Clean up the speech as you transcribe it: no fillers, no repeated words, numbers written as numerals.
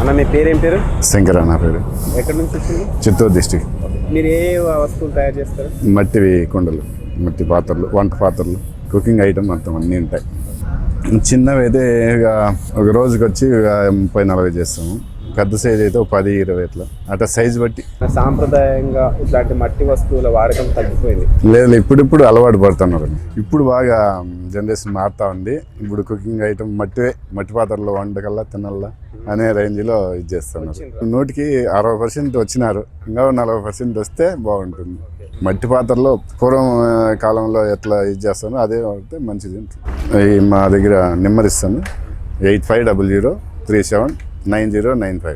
అన్న మీ పేరేం పేరు? శంకర్ నా పేరు. ఎక్కడి నుంచి వచ్చింది? చిత్తూరు డిస్టిక్. మీరు ఏ వస్తువులు తయారు చేస్తారు? మట్టివి కుండలు, మట్టి పాత్రలు, వంట పాత్రలు, కుకింగ్ ఐటమ్ మొత్తం అన్నీ ఉంటాయి. చిన్నవి అయితే ఇక ఒక రోజుకి వచ్చి ఇక 30-40 చేస్తాము. పెద్ద సైజ్ అయితే 10-20 ఇట్లా అట్లా సైజు బట్టి. సాంప్రదాయంగా ఇట్లాంటి మట్టి వస్తువుల వాడకం తగ్గిపోయింది. లేదు, ఇప్పుడిప్పుడు అలవాటు పడుతున్నారు. ఇప్పుడు బాగా జనరేషన్ మారుతా ఉంది. ఇప్పుడు కుకింగ్ ఐటమ్ మట్టి పాత్రలో వండకల్లా తినల్లా అనే రేంజ్లో ఇది చేస్తున్నారు. 100కి 60% వచ్చినారు. ఇంకా 40% వస్తే బాగుంటుంది. మట్టి పాత్రలో పూర్వం కాలంలో ఎట్లా ఇది చేస్తానో అదే వాడితే మంచిది. మా దగ్గర నెంబర్ ఇస్తాను 8500379095.